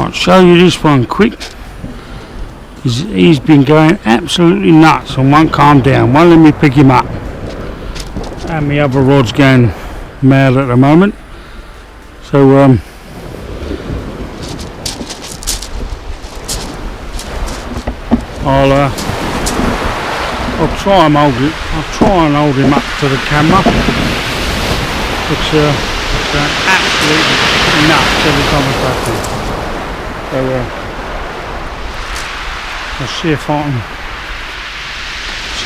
Right, show you this one quick. He's been going absolutely nuts and won't calm down, won't let me pick him up. And my other rod's going mad at the moment. So I'll try and hold him up to the camera. It's going absolutely nuts every time I touch him. So I'll see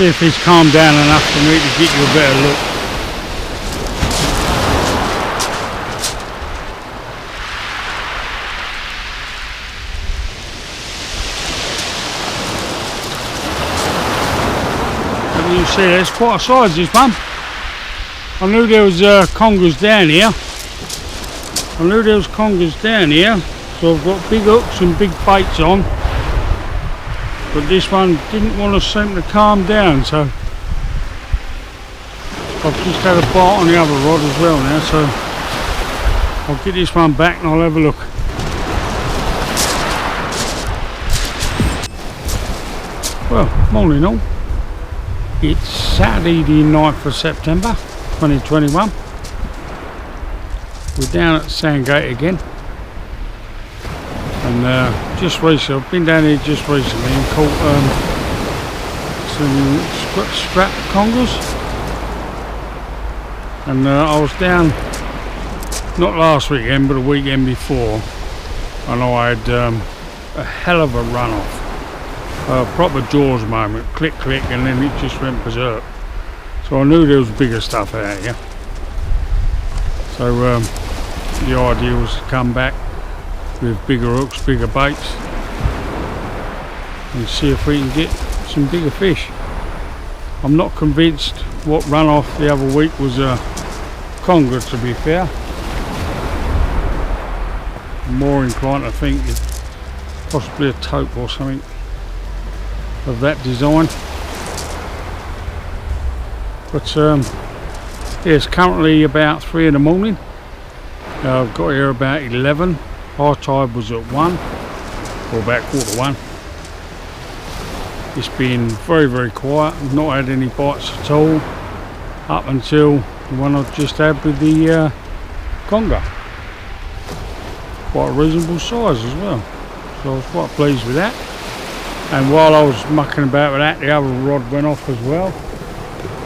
if he's calmed down enough for me to get you a better look. But you see, there's quite a size this one. I knew there was congers down here. So I've got big hooks and big baits on. But this one didn't want to seem to calm down, so I've just had a bite on the other rod as well now, so I'll get this one back and I'll have a look. Well, morning all. It's Saturday the 9th of September 2021. We're down at Sandgate again. And just recently, I've been down here just recently and caught some scrap congers. And I was down, not last weekend, but a weekend before, and I had a hell of a run off. Proper Jaws moment, click click, and then it just went berserk. So I knew there was bigger stuff out here. So the idea was to come back with bigger hooks, bigger baits, and see if we can get some bigger fish. I'm not convinced what run off the other week was a conger, to be fair. I'm more inclined to think it's possibly a taupe or something of that design. But yeah, it's currently about 3 in the morning. I've got here about 11. High tide was at 1, or about 1:15. It's been very, very quiet. I've not had any bites at all up until the one I've just had with the conger. Quite a reasonable size as well. So I was quite pleased with that. And while I was mucking about with that, the other rod went off as well.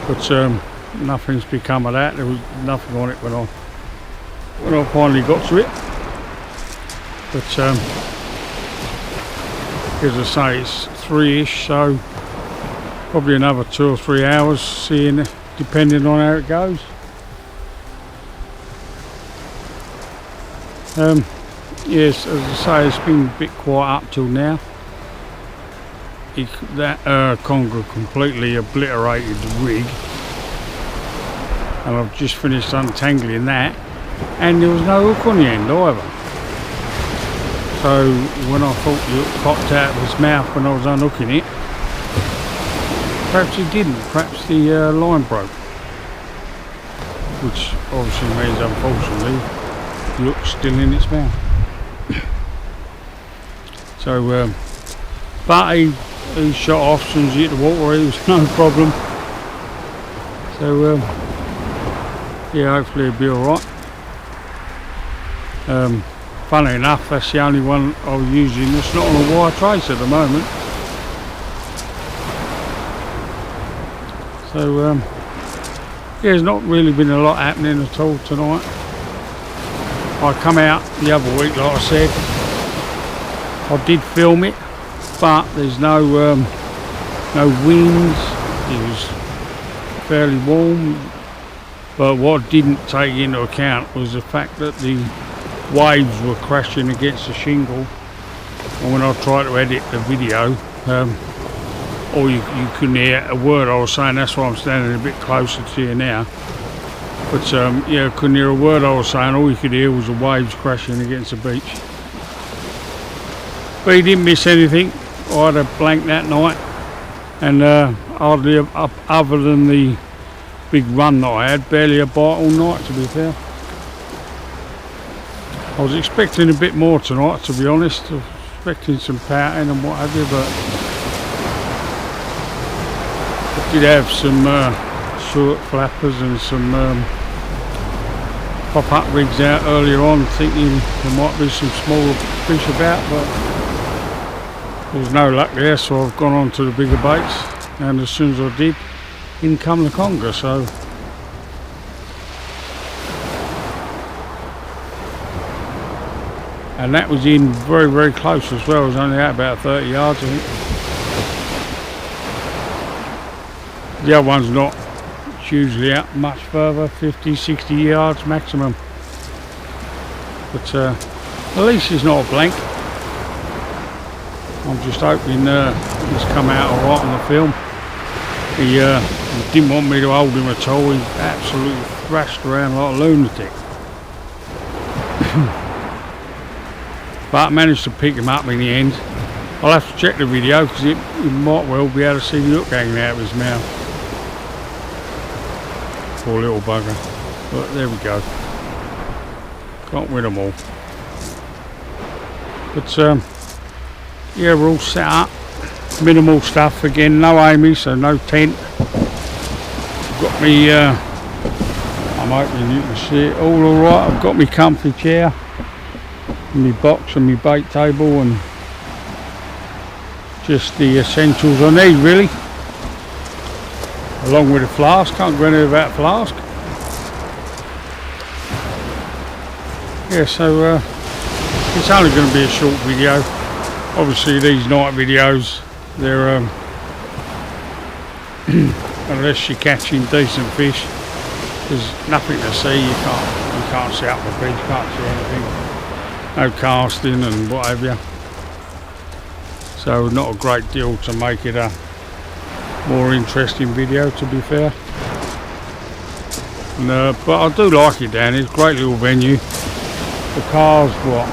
But nothing's become of that. There was nothing on it when I finally got to it. But as I say, it's 3-ish, so probably another 2 or 3 hours, seeing, depending on how it goes. Yes, as I say, it's been a bit quiet up till now. That conger completely obliterated the rig, and I've just finished untangling that, and there was no hook on the end either. So when I thought the hook popped out of his mouth when I was unhooking it, perhaps he didn't, perhaps the line broke, which obviously means, unfortunately, the hook's still in its mouth. So but he shot off as soon as he hit the water. It was no problem. So yeah, hopefully he'll be alright. Funny enough, that's the only one I was using that's not on a wire trace at the moment. So yeah, there's not really been a lot happening at all tonight. I come out the other week, like I said, I did film it, but there's no winds. It was fairly warm. But what I didn't take into account was the fact that the waves were crashing against the shingle, and when I tried to edit the video, you couldn't hear a word I was saying. That's why I'm standing a bit closer to you now. But yeah, I couldn't hear a word I was saying. All you could hear was the waves crashing against the beach. But he didn't miss anything. I had a blank that night, and hardly other than the big run that I had, barely a bite all night, to be fair. I was expecting a bit more tonight, to be honest. I was expecting some pouting and what have you, but I did have some short flappers and some pop-up rigs out earlier on, thinking there might be some smaller fish about, but there was no luck there, so I've gone on to the bigger baits, and as soon as I did, in come the conger. So and that was in very, very close as well. It was only out about 30 yards, I think. The other one's not. It's usually out much further, 50, 60 yards maximum. But at least it's not a blank. I'm just hoping it's come out alright on the film. He didn't want me to hold him at all. He absolutely thrashed around like a lunatic. But I managed to pick him up in the end. I'll have to check the video because you might well be able to see the hook hanging out of his mouth. Poor little bugger. But there we go. Can't win them all. But yeah, we're all set up. Minimal stuff again. No Amy, so no tent. Got me. I'm hoping you can see it all alright. I've got me comfy chair, my box and my bait table, and just the essentials I need really, along with a flask. Can't go anywhere without a flask. Yeah, so it's only going to be a short video. Obviously these night videos, they're unless you're catching decent fish, there's nothing to see. You can't see up the beach, can't see anything. No casting and what have you. So not a great deal to make it a more interesting video, to be fair. And, but I do like it down here. It's a great little venue. The car's what?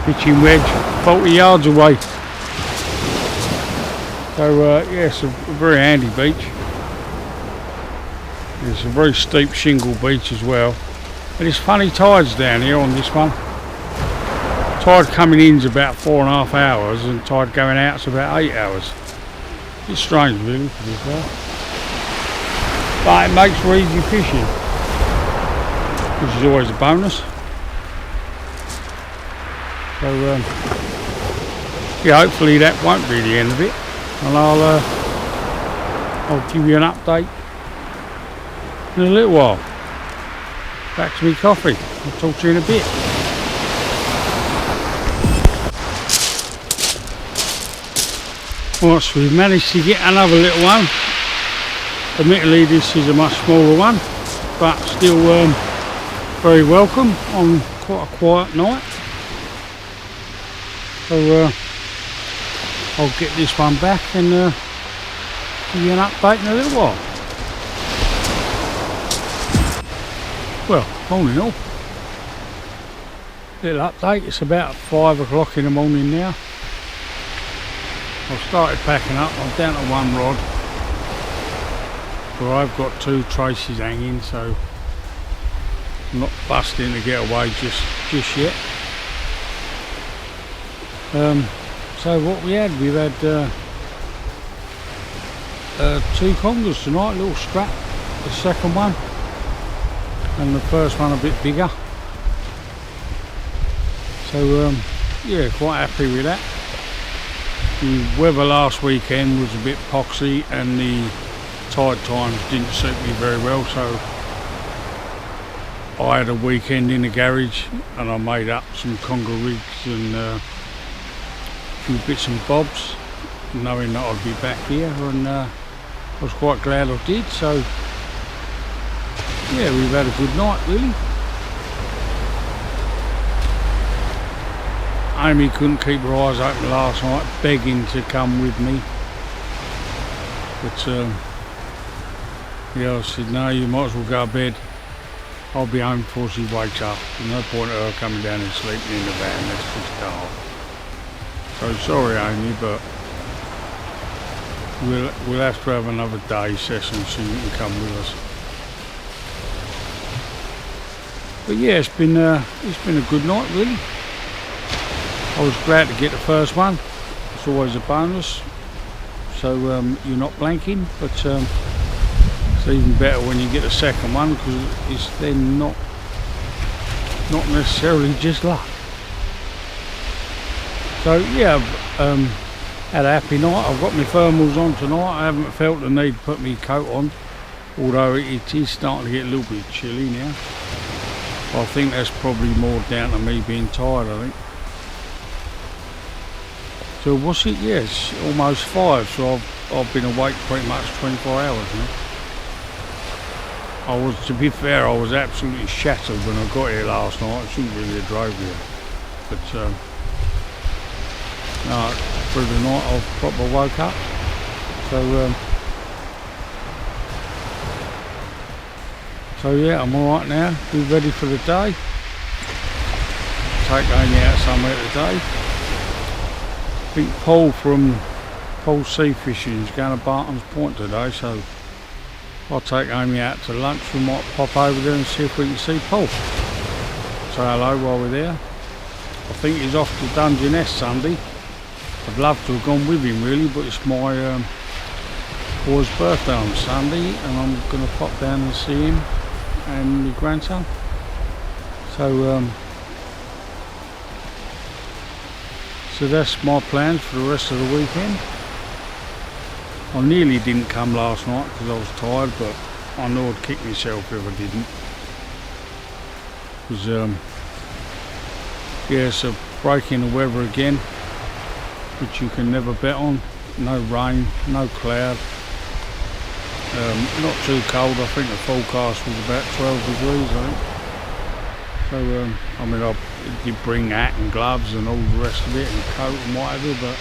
Pitching wedge, 40 yards away. So yeah, it's a very handy beach. It's a very steep shingle beach as well. And it's funny tides down here on this one. Tide coming in is about 4.5 hours, and tide going out is about 8 hours. It's strange really, to be fair. But it makes for easy fishing, which is always a bonus. So yeah, hopefully that won't be the end of it, and I'll give you an update in a little while. Back to me coffee. I'll talk to you in a bit. Right, so we've managed to get another little one. Admittedly this is a much smaller one, but still very welcome on quite a quiet night. So I'll get this one back and give you an update in a little while. Well, morning all. Little update, it's about 5 o'clock in the morning now. I've started packing up. I'm down to one rod, but I've got 2 traces hanging, so I'm not busting to get away just yet. So what we've had 2 congers tonight, a little strap, the second one, and the first one a bit bigger. So yeah, quite happy with that. The weather last weekend was a bit poxy and the tide times didn't suit me very well, so I had a weekend in the garage and I made up some conger rigs and a few bits and bobs, knowing that I'd be back here, and I was quite glad I did. So yeah, we've had a good night really. Amy couldn't keep her eyes open last night, begging to come with me, but yeah, I said no, you might as well go to bed. I'll be home before she wakes up. There's no point of her coming down and sleeping in the van. Let's just go off. So sorry Amy, but we'll have to have another day session so you can come with us. But yeah, it's been a good night really. I was glad to get the first one. It's always a bonus. So you're not blanking, but it's even better when you get the second one, because it's then not necessarily just luck. So yeah, I've had a happy night. I've got my thermals on tonight. I haven't felt the need to put my coat on, although it is starting to get a little bit chilly now. I think that's probably more down to me being tired, I think. So what's it? Yes, almost 5, so I've been awake pretty much 24 hours now. To be fair, I was absolutely shattered when I got here last night. I shouldn't really have drove here. But no, through the night I've proper woke up. So yeah, I'm alright now. Be ready for the day. Take Amy out somewhere today. I think Paul Sea Fishing is going to Barton's Point today, so I'll take Amy out to lunch. We might pop over there and see if we can see Paul. Say hello while we're there. I think he's off to Dungeness Sunday. I'd love to have gone with him really, but it's my boy's birthday on Sunday, and I'm going to pop down and see him and my grandson. So that's my plans for the rest of the weekend. I nearly didn't come last night because I was tired, but I know I'd kick myself if I didn't. Because yeah, it's a break in the weather again, which you can never bet on. No rain, no cloud, not too cold. I think the forecast was about 12 degrees, I think. So I mean, I did bring hat and gloves and all the rest of it, and coat and whatever, but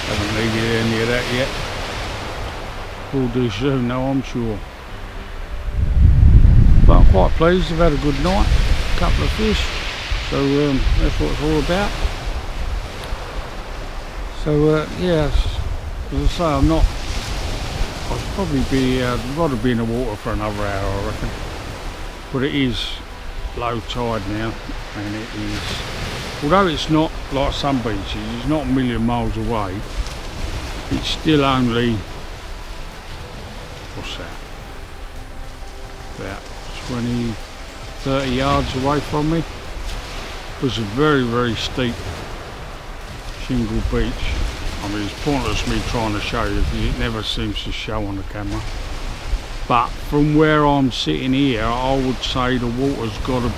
haven't needed any of that yet. Will do soon though, I'm sure. But I'm quite pleased. I've had a good night, a couple of fish, so that's what it's all about. So yeah, as I say, I'll probably be, I'd rather be in the water for another hour, I reckon. But it is low tide now, and it is, although it's not like some beaches, it's not a million miles away, it's still only, what's that, about 20, 30 yards away from me. It's a very, very steep shingle beach. I mean, it's pointless me trying to show you because it never seems to show on the camera. But from where I'm sitting here, I would say the water's got to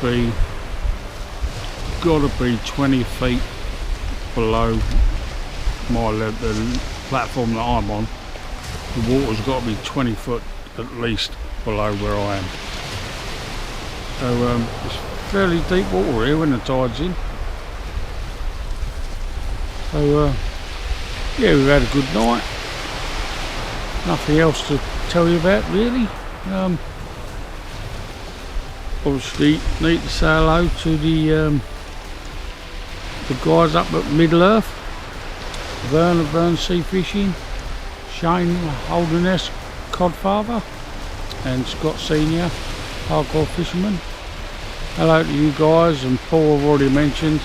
be 20 feet below my level, the platform that I'm on. The water's got to be 20 foot at least below where I am. So it's fairly deep water here when the tide's in. So yeah, we've had a good night. Nothing else to tell you about really. Obviously need to say hello to the guys up at Middle Earth, Vern of Vern Sea Fishing, Shane Holderness Codfather, and Scott Senior Hardcore Fisherman. Hello to you guys, and Paul I've already mentioned.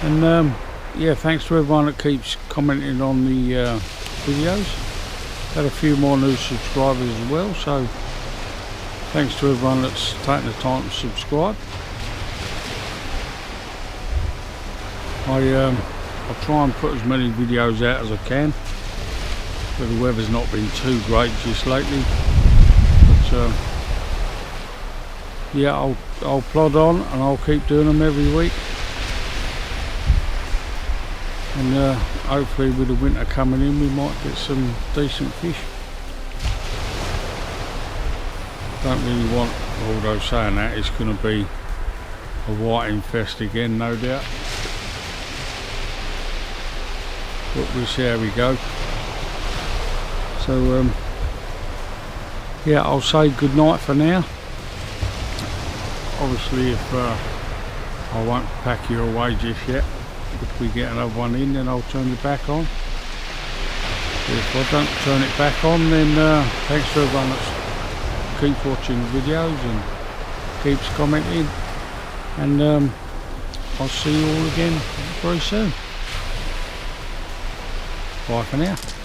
And yeah, thanks to everyone that keeps commenting on the videos. Had a few more new subscribers as well, so thanks to everyone that's taken the time to subscribe. I'll try and put as many videos out as I can, but the weather's not been too great just lately. But yeah, I'll plod on and I'll keep doing them every week. And hopefully with the winter coming in we might get some decent fish. Don't really want, although saying that, it's going to be a whiting fest again, no doubt. But we'll see how we go. So yeah, I'll say good night for now. Obviously if I won't pack you away just yet. If we get another one in, then I'll turn it back on. If I don't turn it back on, then thanks to everyone that's keeps watching videos and keeps commenting, and I'll see you all again very soon. Bye for now.